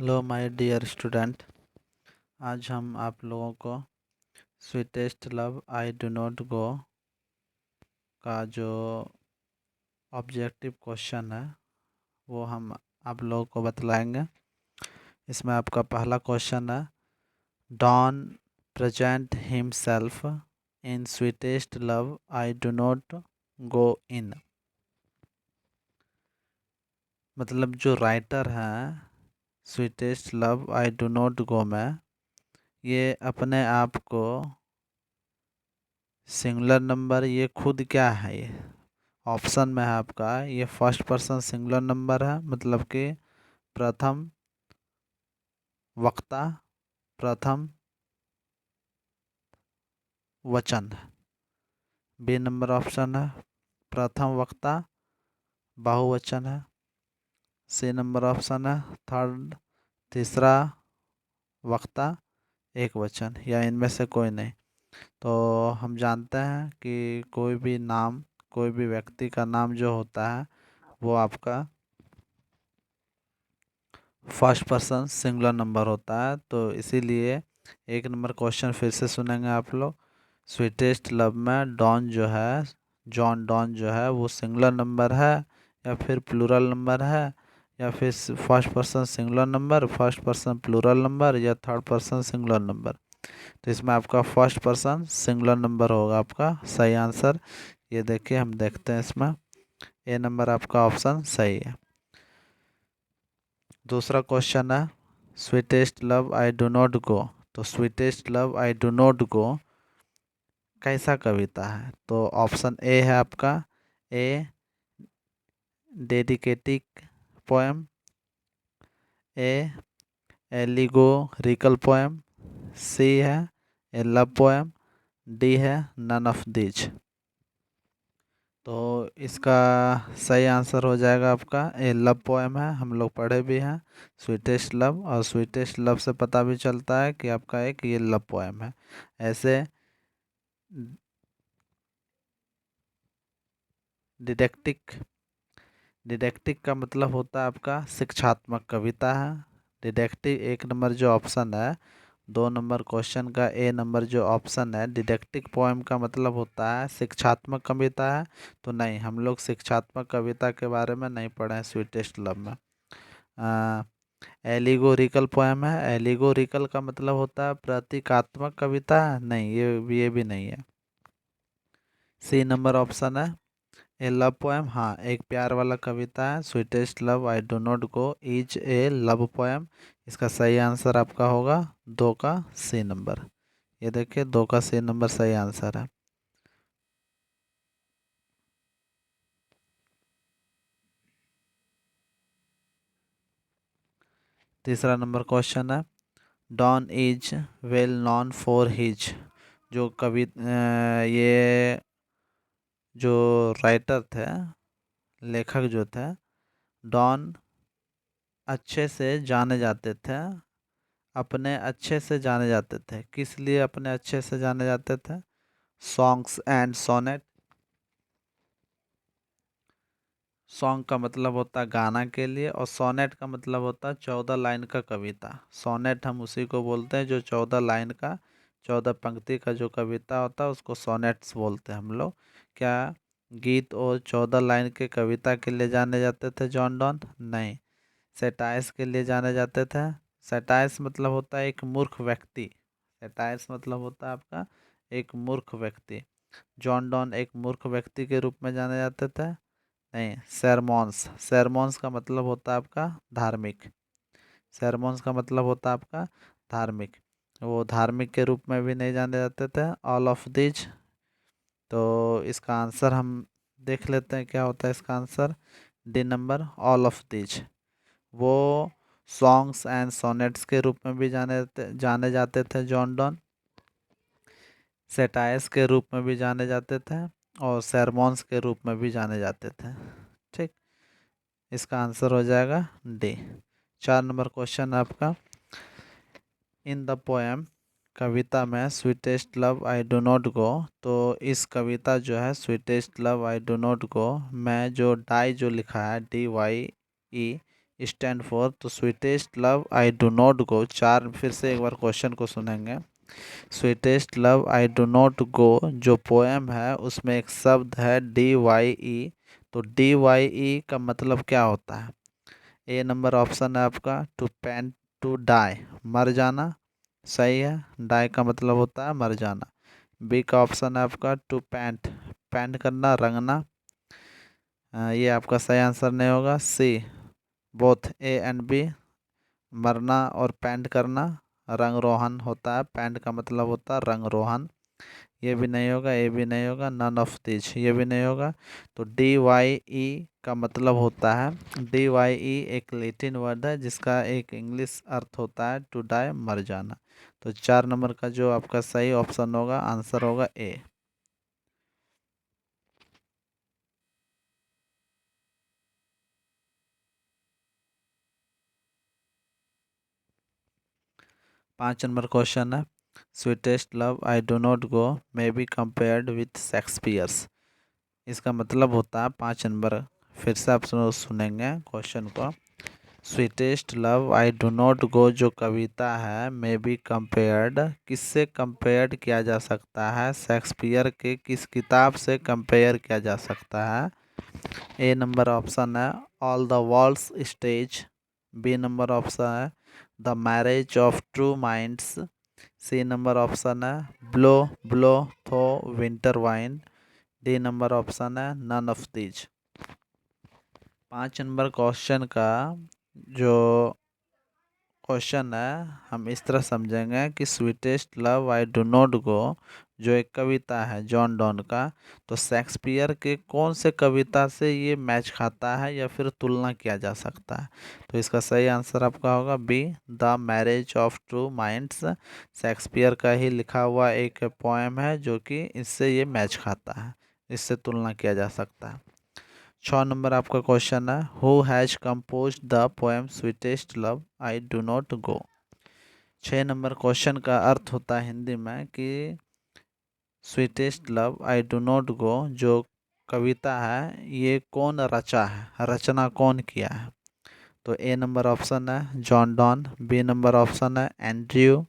Hello my dear student. आज हम आप लोगों को sweetest love I do not गो का जो ऑब्जेक्टिव क्वेश्चन है वो हम आप लोगों को बतलाएंगे। इसमें आपका पहला क्वेश्चन है, Donne present himself in sweetest love I do not go in. मतलब जो राइटर हैं sweetest love I do not go में, ये अपने आप को सिंगुलर नंबर, ये खुद क्या है, ये ऑप्शन में है आपका, ये फर्स्ट पर्सन सिंगुलर नंबर है, मतलब कि प्रथम वक्ता, प्रथम वचन। बी नंबर ऑप्शन है प्रथम वक्ता बहुवचन है। सी नंबर ऑप्शन है थर्ड, तीसरा वक्ता एक वचन, या इनमें से कोई नहीं। तो हम जानते हैं कि कोई भी नाम, कोई भी व्यक्ति का नाम जो होता है वो आपका फर्स्ट पर्सन सिंगुलर नंबर होता है। तो इसीलिए एक नंबर क्वेश्चन फिर से सुनेंगे आप लोग। स्वीटेस्ट लव में डॉन जो है, जॉन डॉन जो है, वो सिंगुलर नंबर है या फिर प्लूरल नंबर है, या फिर first person singular number, first person plural number, या थर्ड पर्सन सिंगुलर नंबर। तो इसमें आपका फर्स्ट पर्सन सिंगुलर नंबर होगा आपका सही आंसर। ये देखिए, हम देखते हैं इसमें ए नंबर आपका ऑप्शन सही है। दूसरा क्वेश्चन है, sweetest love I do not go. तो sweetest love I do not go कैसा कविता है? तो ऑप्शन ए है आपका, a didactic poem, a allegorical poem, C है ए लव पोएम, डी है नन ऑफ दीज। तो इसका सही आंसर हो जाएगा आपका ए लव पोएम है। हम लोग पढ़े भी हैं स्वीटेस्ट लव, और स्वीटेस्ट लव से पता भी चलता है कि आपका एक ये लव पोएम है। ऐसे डिडेक्टिक, डिडेक्टिक का मतलब होता है आपका शिक्षात्मक कविता है। डिडेक्टिक एक नंबर जो ऑप्शन है, दो नंबर क्वेश्चन का ए नंबर जो ऑप्शन है, डिडेक्टिक पोएम का मतलब होता है शिक्षात्मक कविता है। तो नहीं, हम लोग शिक्षात्मक कविता के बारे में नहीं पढ़े हैं स्वीटेस्ट लव में। एलिगोरिकल पोएम है, एलिगोरिकल का मतलब होता है प्रतीकात्मक कविता है, नहीं ये भी नहीं है। सी नंबर ऑप्शन है ए लव पोएम, हाँ एक प्यार वाला कविता है। Sweetest love I do not go is a love poem. इसका सही आंसर आपका होगा दो का सी नंबर। ये देखिए, दो का सी नंबर सही आंसर है। तीसरा नंबर क्वेश्चन है, Donne is well known for his. जो कवि ये जो राइटर थे, लेखक जो थे, डॉन अच्छे से जाने जाते थे, अपने अच्छे से जाने जाते थे। किस लिए अपने अच्छे से जाने जाते थे? Songs and sonnet. सॉन्ग का मतलब होता है गाना के लिए, और सोनेट का मतलब होता है 14 लाइन का कविता। सोनेट हम उसी को बोलते हैं जो 14 लाइन का, 14 पंक्ति का जो कविता होता है उसको सोनेट्स बोलते हैं हम लोग। क्या गीत और 14 लाइन के कविता के लिए जाने जाते थे जॉन डॉन? नहीं, सेटायर्स के लिए जाने जाते थे। सेटायर्स मतलब होता है एक मूर्ख व्यक्ति। सेटायर्स मतलब होता है आपका एक मूर्ख व्यक्ति। जॉन डॉन एक मूर्ख व्यक्ति के रूप में जाने जाते थे। नहीं, सरमॉन्स, सरमॉन्स का मतलब होता है आपका धार्मिक। सरमॉन्स का मतलब होता है आपका धार्मिक। वो धार्मिक के रूप में भी नहीं जाने जाते थे। All of these. तो इसका आंसर हम देख लेते हैं क्या होता है इसका answer. D number all of these. वो सॉन्ग्स एंड सोनेट्स के रूप में भी जाने जाते थे जॉन डॉन, सेटायर्स के रूप में भी जाने जाते थे, और सरमॉन्स के रूप में भी जाने जाते थे। ठीक, इसका आंसर हो जाएगा डी। 4 नंबर क्वेश्चन आपका, इन द पोएम, कविता में sweetest love I do not go. तो इस कविता जो है sweetest love I do not go में जो डाई जो लिखा है, D Y E, stand for, तो sweetest love I do not go, चार फिर से एक बार क्वेश्चन को सुनेंगे। Sweetest love I do not go जो पोएम है उसमें एक शब्द है DYE, तो DYE का मतलब क्या होता है? ए नंबर ऑप्शन है आपका टू पेन, टू डाई, मर जाना, सही है। डाई का मतलब होता है मर जाना। बी का ऑप्शन है आपका टू पेंट, पेंट करना, रंगना, ये आपका सही आंसर नहीं होगा। C both A and B, मरना और पेंट करना, रंग रोहन होता है, पेंट का मतलब होता है रंग रोहन, ये भी नहीं होगा, ये भी नहीं होगा, नन ऑफ दिस ये भी नहीं होगा। तो DYE का मतलब होता है, DYE एक लैटिन वर्ड है जिसका एक इंग्लिश अर्थ होता है टू डाई, मर जाना। तो चार नंबर का जो आपका सही ऑप्शन होगा, आंसर होगा ए। 5 नंबर क्वेश्चन है, sweetest love I do not go may be compared with Shakespeare's, इसका मतलब होता है 5 नंबर, फिर से आप सुनेंगे क्वेश्चन को। Sweetest love I do not go जो कविता है मे बी कंपेयर्ड, किससे कंपेयर्ड किया जा सकता है? शेक्सपियर के किस किताब से कंपेयर किया जा सकता है? ए नंबर ऑप्शन है all the world's stage, B number option है the marriage of true minds, C number option है blow blow thou winter wind, D number option है none of these. 5 number question का जो question है हम इस तरह समझेंगे कि sweetest love I do not go जो एक कविता है जॉन डॉन का, तो शेक्सपियर के कौन से कविता से ये मैच खाता है या फिर तुलना किया जा सकता है? तो इसका सही आंसर आपका होगा be the marriage of true minds, Shakespeare का ही लिखा हुआ एक पोएम है जो कि इससे ये मैच खाता है, इससे तुलना किया जा सकता है। 6 नंबर आपका क्वेश्चन है who has compose the poem sweetest love I do not go. 6 number question का अर्थ होता है हिंदी में कि sweetest love I do not go जो कविता है ये कौन रचा है, रचना कौन किया है? तो ए नंबर ऑप्शन है John Donne, B number option है Andrew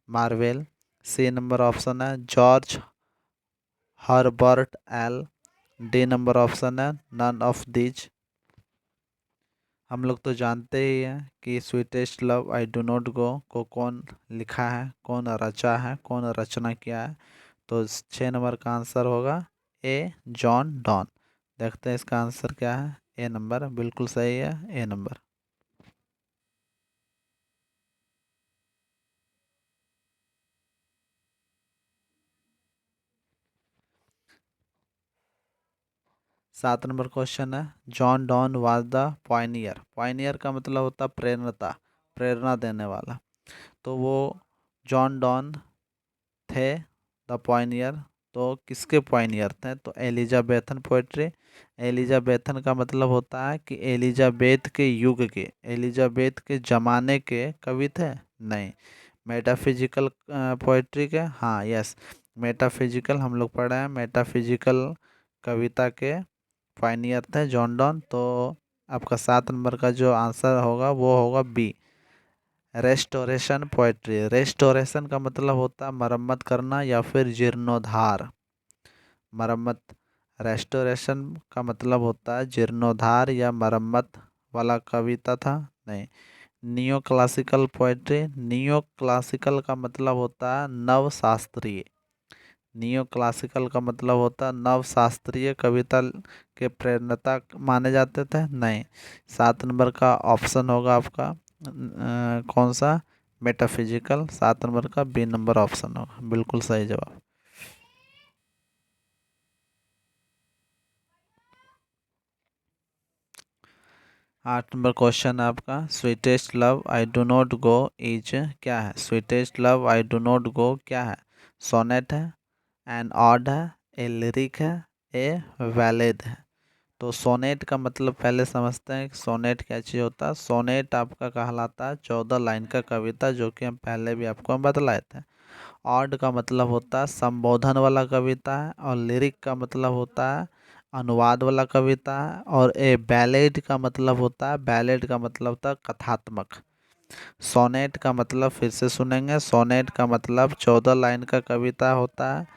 Marvell, C number option है जॉर्ज हर्बर्ट एल, डी नंबर ऑप्शन है नन ऑफ दीज। हम लोग तो जानते ही हैं कि sweetest love I do not go को कौन लिखा है, कौन रचा है, कौन रचना किया है। तो 6 नंबर का आंसर होगा ए जॉन डॉन। देखते हैं इसका आंसर क्या है। ए नंबर बिल्कुल सही है, ए नंबर। 7 नंबर क्वेश्चन है John don was the Pioneer, Pioneer का मतलब होता है प्रेरणा, प्रेरणा देने वाला। तो वो जॉन डॉन थे द पॉइनियर, तो किसके पॉइनियर थे? तो एलिजाबेथन पोइट्री, एलिजाबेथन का मतलब होता है कि एलिजाबेथ के युग के, एलिजाबेथ के ज़माने के कवि थे? नहीं। मेटाफिजिकल पोइट्री के, हाँ यस, मेटाफिजिकल हम लोग पढ़े हैं, मेटाफिजिकल कविता के पायनियर थे जॉन डॉन। तो आपका 7 नंबर का जो आंसर होगा वो होगा बी रेस्टोरेशन पोएट्री। रेस्टोरेशन का मतलब होता है मरम्मत करना या फिर जीर्णोद्धार, मरम्मत। रेस्टोरेशन का मतलब होता है जीर्णोद्धार या मरम्मत वाला कविता था, नहीं। Neo classical poetry, neo classical का मतलब होता है नव शास्त्रीय, नियो क्लासिकल का मतलब होता है नव शास्त्रीय कविता के प्रेरणता माने जाते थे, नहीं। 7 नंबर का ऑप्शन होगा आपका कौन सा? मेटाफिजिकल, 7 नंबर का बी नंबर ऑप्शन होगा बिल्कुल सही जवाब। 8 नंबर क्वेश्चन है आपका sweetest love I do not go is क्या है? Sweetest love I do not गो क्या है? सोनेट है, एन ऑड है, ए लिरिक है, ए वैलिड है। तो सोनेट का मतलब पहले समझते हैं कि सोनेट क्या चीज़ होता है। सोनेट आपका कहलाता है 14 लाइन का कविता, जो कि हम पहले भी आपको हम बतलाए थे। ऑड का मतलब होता है संबोधन वाला कविता है, और लिरिक का मतलब होता है अनुवाद वाला कविता है। और ए बैलेड का मतलब होता है, बैलेड का मतलब होता है कथात्मक। सोनेट का मतलब फिर से सुनेंगे, सोनेट का मतलब 14 लाइन का कविता होता है।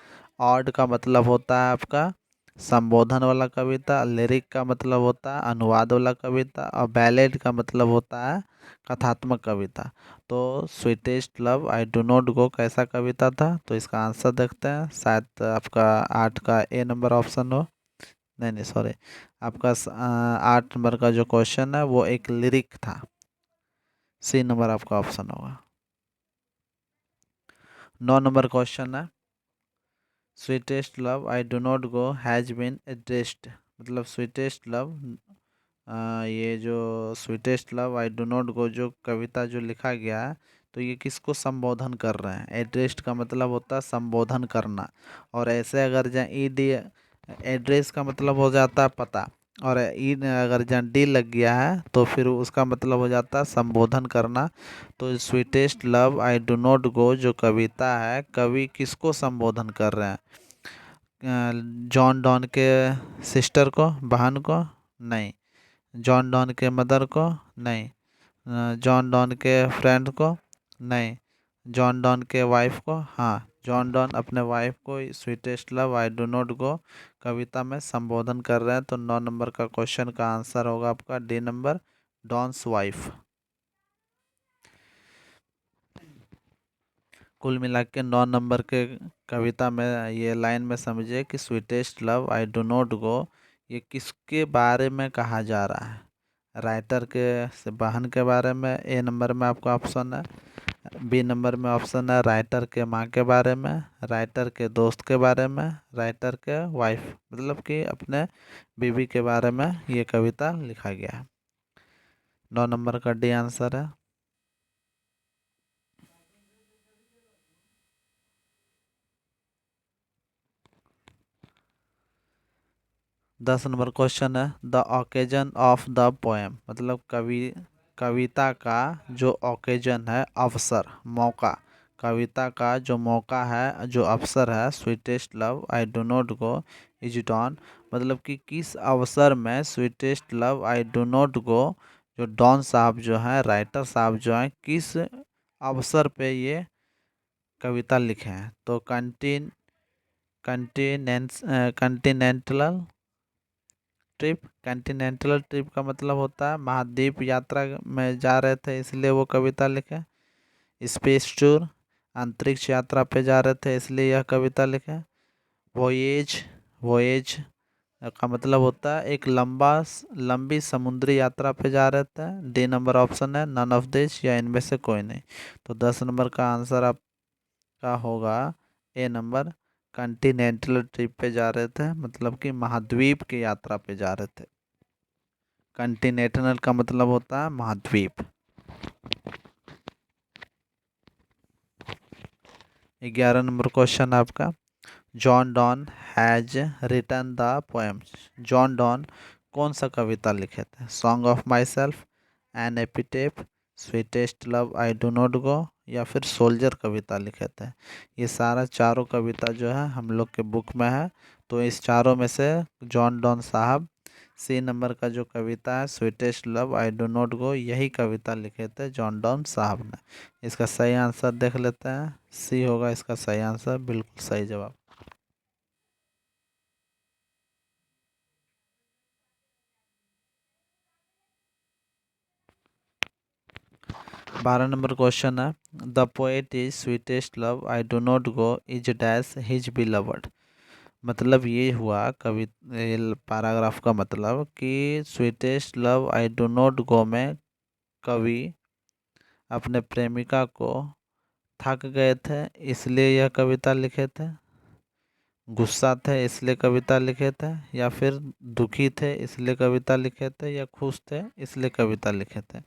ऑड का मतलब होता है आपका संबोधन वाला कविता। लिरिक का मतलब होता है अनुवाद वाला कविता। और बैलेड का मतलब होता है कथात्मक कविता। तो sweetest love I do not go कैसा कविता था? तो इसका आंसर देखते हैं, शायद आपका 8 का ए नंबर ऑप्शन हो। नहीं नहीं सॉरी, आपका 8 नंबर का जो क्वेश्चन है वो एक लिरिक था। सी नंबर आपका ऑप्शन होगा। 9 नंबर क्वेश्चन है, sweetest love I do not go has been addressed. मतलब स्वीटेस्ट लव, ये जो sweetest love I do not go जो कविता जो लिखा गया है, तो ये किसको संबोधन कर रहे हैं? एड्रेस्ड का मतलब होता है संबोधन करना। और ऐसे अगर जहाँ ई डी, एड्रेस का मतलब हो जाता है पता, और ई अगर जहाँ डी लग गया है तो फिर उसका मतलब हो जाता है संबोधन करना। तो sweetest love I do not go जो कविता है, कवि किसको संबोधन कर रहे हैं? जॉन डॉन के सिस्टर को, बहन को? नहीं। जॉन डॉन के मदर को? नहीं। जॉन डॉन के फ्रेंड को? नहीं। जॉन डॉन के वाइफ को? हाँ, जॉन डॉन अपने वाइफ को sweetest love I do not go कविता में संबोधन कर रहे हैं। तो 9 नंबर का क्वेश्चन का आंसर होगा आपका डी नंबर, डॉन्स वाइफ। कुल मिला के 9 नंबर के कविता में ये लाइन में समझिए कि sweetest love I do not गो, ये किसके बारे में कहा जा रहा है? राइटर के से बहन के बारे में ए नंबर में आपका ऑप्शन है। बी नंबर में ऑप्शन है राइटर के माँ के बारे में, राइटर के दोस्त के बारे में, राइटर के वाइफ मतलब कि अपने बीवी के बारे में ये कविता लिखा गया है। 9 नंबर का डी आंसर है। 10 नंबर क्वेश्चन है, the occasion of the poem. मतलब कविता का जो ओकेजन है, अवसर, मौका, कविता का जो मौका है, जो अवसर है, sweetest love I do not go is it on. मतलब कि किस अवसर में sweetest love I do not go, जो डॉन साहब जो हैं, राइटर साहब जो हैं, किस अवसर पे ये कविता लिखे हैं? तो कंटिनेंटल ट्रिप, कॉन्टिनेंटल ट्रिप का मतलब होता है महाद्वीप यात्रा में जा रहे थे इसलिए वो कविता लिखे। स्पेस टूर, अंतरिक्ष यात्रा पे जा रहे थे इसलिए यह कविता लिखे। वोएज, वोएज का मतलब होता है एक लंबी समुद्री यात्रा पे जा रहे थे। डी नंबर ऑप्शन है नन ऑफ दिस, या इनमें से कोई नहीं। तो 10 नंबर का आंसर आपका होगा ए नंबर, कॉन्टिनेंटल ट्रिप पे जा रहे थे, मतलब कि महाद्वीप की यात्रा पे जा रहे थे। कॉन्टिनेंटल का मतलब होता है महाद्वीप। 11 नंबर क्वेश्चन आपका, John Donne has written the poems. John Donne कौन सा कविता लिखे थे? Song of myself, an epitaph, sweetest love I do not go, या फिर सोल्जर कविता लिखे थे? ये सारा चारों कविता जो है हम लोग के बुक में है। तो इस चारों में से जॉन डॉन साहब सी नंबर का जो कविता है sweetest love I do not गो, यही कविता लिखे थे जॉन डॉन साहब ने। इसका सही आंसर देख लेते हैं, सी होगा इसका सही आंसर, बिल्कुल सही जवाब। 12 नंबर क्वेश्चन है, the poet is sweetest love I do not go is dash his beloved. मतलब ये हुआ कवि पैराग्राफ का मतलब कि sweetest love I do not go में कवि अपने प्रेमिका को थक गए थे इसलिए यह कविता लिखे थे, गुस्सा थे इसलिए कविता लिखे थे, या फिर दुखी थे इसलिए कविता लिखे थे, या खुश थे इसलिए कविता लिखे थे?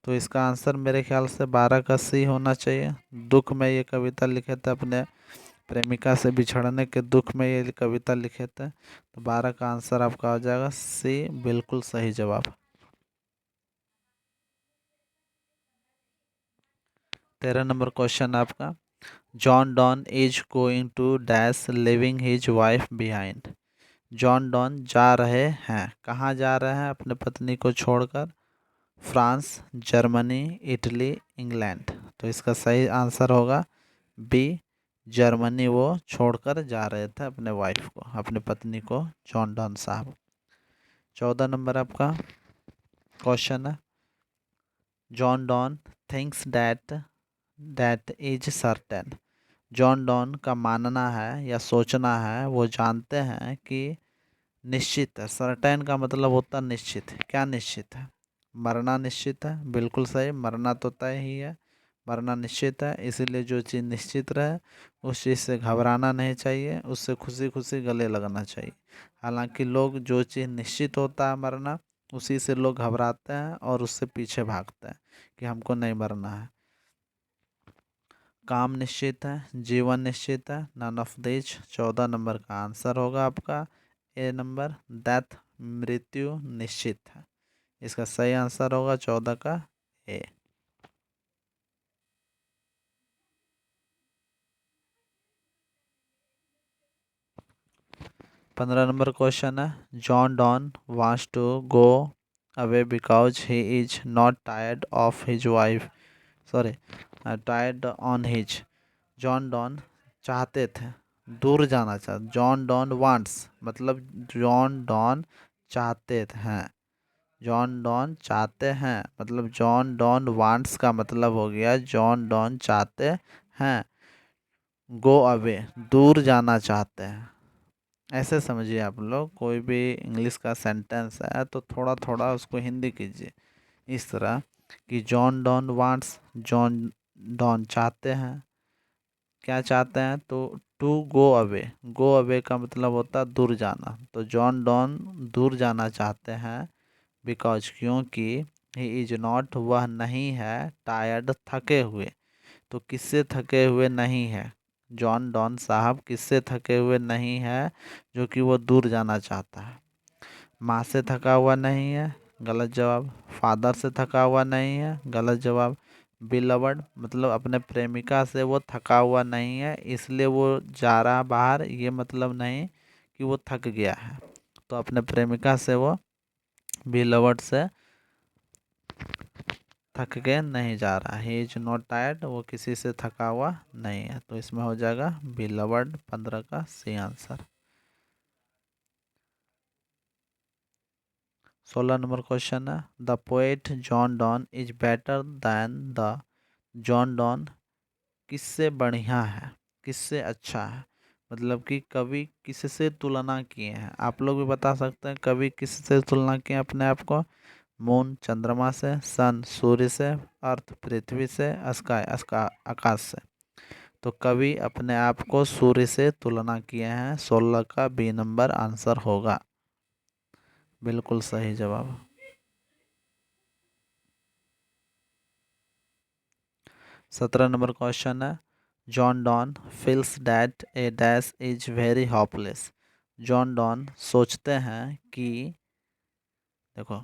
तो इसका आंसर मेरे ख्याल से 12 का सी होना चाहिए। दुख में ये कविता लिखे थे, अपने प्रेमिका से बिछड़ने के दुख में ये कविता लिखे थे। तो 12 का आंसर आपका हो जाएगा सी, बिल्कुल सही जवाब। 13 नंबर क्वेश्चन आपका, John Donne is going to dash leaving his wife behind. John Donne जा रहे हैं, कहाँ जा रहे हैं अपने पत्नी को छोड़कर? France, Germany, Italy, England. तो इसका सही आंसर होगा बी, जर्मनी। वो छोड़कर जा रहे थे अपने वाइफ को, अपने पत्नी को, जॉन डॉन साहब। 14 नंबर आपका क्वेश्चन है, John don thinks that that is certain. John Donne का मानना है या सोचना है, वो जानते हैं कि निश्चित है। सर्टेन का मतलब होता है निश्चित। क्या निश्चित है? मरना निश्चित है, बिल्कुल सही। मरना तो तय ही है, मरना निश्चित है। इसीलिए जो चीज़ निश्चित रहे उस चीज़ से घबराना नहीं चाहिए, उससे खुशी खुशी गले लगना चाहिए। हालांकि लोग, जो चीज़ निश्चित होता है मरना, उसी से लोग घबराते हैं और उससे पीछे भागते हैं कि हमको नहीं मरना है। काम निश्चित है, जीवन निश्चित है, नन ऑफ दिस। 14 नंबर का आंसर होगा आपका ए नंबर, डेथ, मृत्यु निश्चित है। इसका सही आंसर होगा 14 का ए। 15 नंबर क्वेश्चन है, John Donne wants to go away because he is not tired of his wife, sorry, tired on his. John Donne चाहते थे, दूर जाना चाहते। जॉन डॉन वांट्स मतलब जॉन डॉन चाहते हैं। जॉन डॉन चाहते हैं मतलब जॉन डॉन वांट्स का मतलब हो गया जॉन डॉन चाहते हैं, गो अवे दूर जाना चाहते हैं। ऐसे समझिए आप लोग, कोई भी इंग्लिश का सेंटेंस है तो थोड़ा थोड़ा उसको हिंदी कीजिए इस तरह कि John Donne wants, John Donne चाहते हैं, क्या चाहते हैं? तो to go away, go away का मतलब होता है दूर जाना। तो जॉन डॉन दूर जाना चाहते हैं बिकॉज क्योंकि ही इज नॉट वह नहीं है, टायर्ड थके हुए। तो किससे थके हुए नहीं है? जॉन डॉन साहब किससे थके हुए नहीं है जो कि वो दूर जाना चाहता है? माँ से थका हुआ नहीं है, गलत जवाब। फादर से थका हुआ नहीं है, गलत जवाब। बिलवर्ड मतलब अपने प्रेमिका से वो थका हुआ नहीं है इसलिए वो जा रहा बाहर, ये मतलब नहीं कि वो थक गया है। तो अपने प्रेमिका से वो, बिलवर्ड से थक के नहीं जा रहा। ही इज नॉट टायर्ड, वो किसी से थका हुआ नहीं है। तो इसमें हो जाएगा बिलवर्ड 15 का सी आंसर। 16 नंबर क्वेश्चन है, the poet John Donne is better than the. John Donne किससे बढ़िया है, किससे अच्छा है? मतलब कि कवि किससे तुलना किए हैं? आप लोग भी बता सकते हैं कवि किससे तुलना किए अपने आप को। मून चंद्रमा से, सन सूर्य से, अर्थ पृथ्वी से, स्काई आकाश से। तो कवि अपने आप को सूर्य से तुलना किए हैं। 16 का बी नंबर आंसर होगा, बिल्कुल सही जवाब। 17 नंबर क्वेश्चन है, John don feels that A dash is very hopeless. John Donne सोचते हैं कि, देखो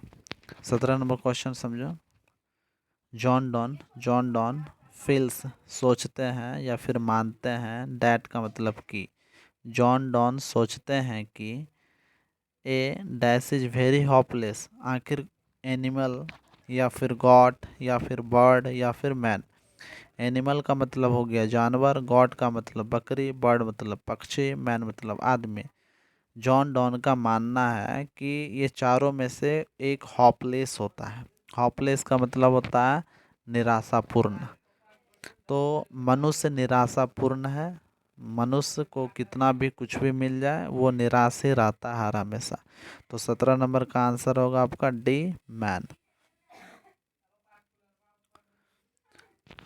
17 नंबर क्वेश्चन समझो। जॉन डॉन फील्स सोचते हैं या फिर मानते हैं, डैट का मतलब कि। जॉन डॉन सोचते हैं कि ए डैश इज वेरी होपलेस, आखिर एनिमल या फिर गॉड या फिर बर्ड या फिर मैन। एनिमल का मतलब हो गया जानवर, गॉड का मतलब बकरी, बर्ड मतलब पक्षी, मैन मतलब आदमी। जॉन डॉन का मानना है कि ये चारों में से एक हॉपलेस होता है। हॉपलेस का मतलब होता है निराशापूर्ण। तो मनुष्य निराशापूर्ण है। मनुष्य को कितना भी कुछ भी मिल जाए वो निराश ही रहता है हर हमेशा। तो 17 नंबर का आंसर होगा आपका डी, मैन।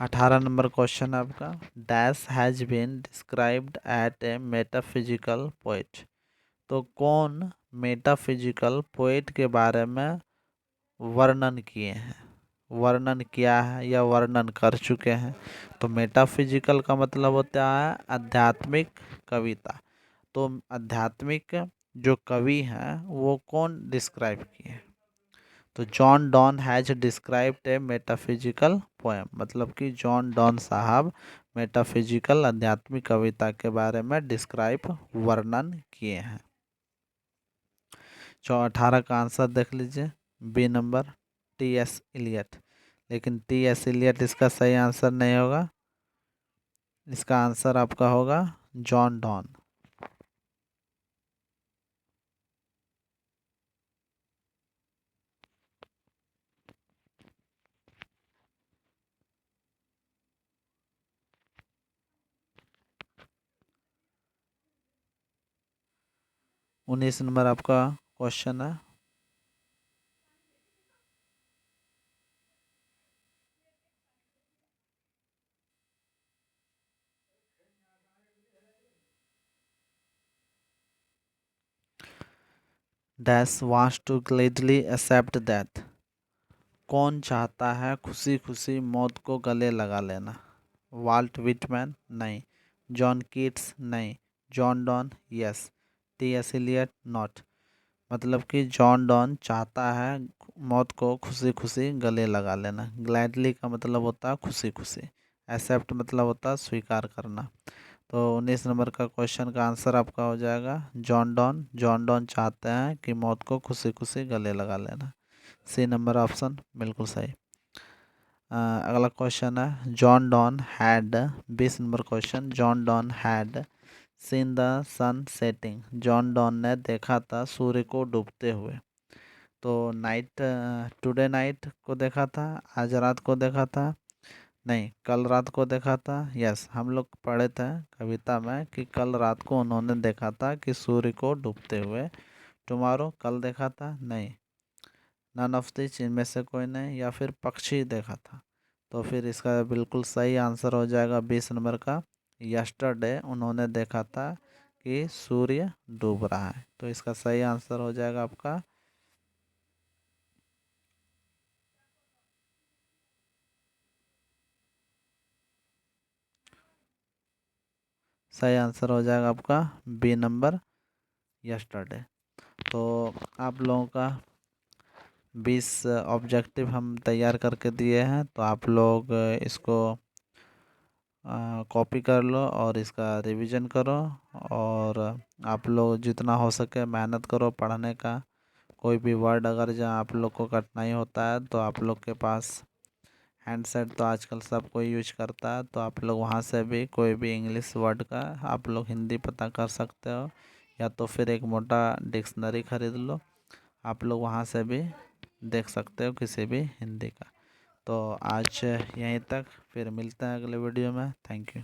18 नंबर क्वेश्चन है आपका, dash has been described at a metaphysical poet. तो कौन मेटाफिजिकल पोएट के बारे में वर्णन किए हैं, वर्णन किया है या वर्णन कर चुके हैं? तो मेटाफिजिकल का मतलब होता है आध्यात्मिक कविता। तो आध्यात्मिक जो कवि हैं वो कौन डिस्क्राइब किए हैं? तो John Donne has described A metaphysical poem, मतलब कि जॉन डॉन साहब मेटाफिजिकल आध्यात्मिक कविता के बारे में डिस्क्राइब वर्णन किए हैं। 18 का आंसर देख लीजिए, B number T S Eliot. लेकिन टी एस इलियट इसका सही आंसर नहीं होगा, इसका आंसर आपका होगा जॉन डॉन। उन्नीस नंबर आपका क्वेश्चन है। Dash wants to gladly accept that. कौन चाहता है खुशी खुशी मौत को गले लगा लेना? वाल्ट विटमैन नहीं, जॉन कीट्स नहीं, John Donne yes, T S Elliot not. मतलब कि जॉन डॉन चाहता है मौत को खुशी खुशी गले लगा लेना। ग्लैडली का मतलब होता है खुशी खुशी, एक्सेप्ट मतलब होता है स्वीकार करना। तो 19 नंबर का क्वेश्चन का आंसर आपका हो जाएगा जॉन डॉन। जॉन डॉन चाहते हैं कि मौत को खुशी खुशी गले लगा लेना। सी नंबर ऑप्शन बिल्कुल सही। अगला क्वेश्चन है John Donne had, 20 number question, John Donne had seen the sun setting. John Donne ने देखा था सूर्य को डूबते हुए। तो नाइट, टुडे नाइट को देखा था, आज रात को देखा था, नहीं कल रात को देखा था। यस, हम लोग पढ़े थे कविता में कि कल रात को उन्होंने देखा था कि सूर्य को डूबते हुए। टुमारो कल देखा था, नहीं, नन ऑफ दिस इनमें से कोई नहीं, या फिर पक्षी देखा था। तो फिर इसका बिल्कुल सही आंसर हो जाएगा 20 नंबर का, यस्टरडे उन्होंने देखा था कि सूर्य डूब रहा है। तो इसका सही आंसर हो जाएगा आपका, सही आंसर हो जाएगा आपका बी नंबर यस्टरडे। तो आप लोगों का 20 ऑब्जेक्टिव हम तैयार करके दिए हैं, तो आप लोग इसको कॉपी कर लो और इसका रिवीजन करो। और आप लोग जितना हो सके मेहनत करो पढ़ने का। कोई भी वर्ड अगर जहाँ आप लोग को कठिनाई होता है तो आप लोग के पास हैंडसेट तो आजकल सब कोई यूज करता है, तो आप लोग वहाँ से भी कोई भी इंग्लिश वर्ड का आप लोग हिंदी पता कर सकते हो, या तो फिर एक मोटा डिक्शनरी खरीद लो, आप लोग वहाँ से भी देख सकते हो किसी भी हिंदी का। तो आज यहीं तक, फिर मिलते हैं अगले वीडियो में। Thank you.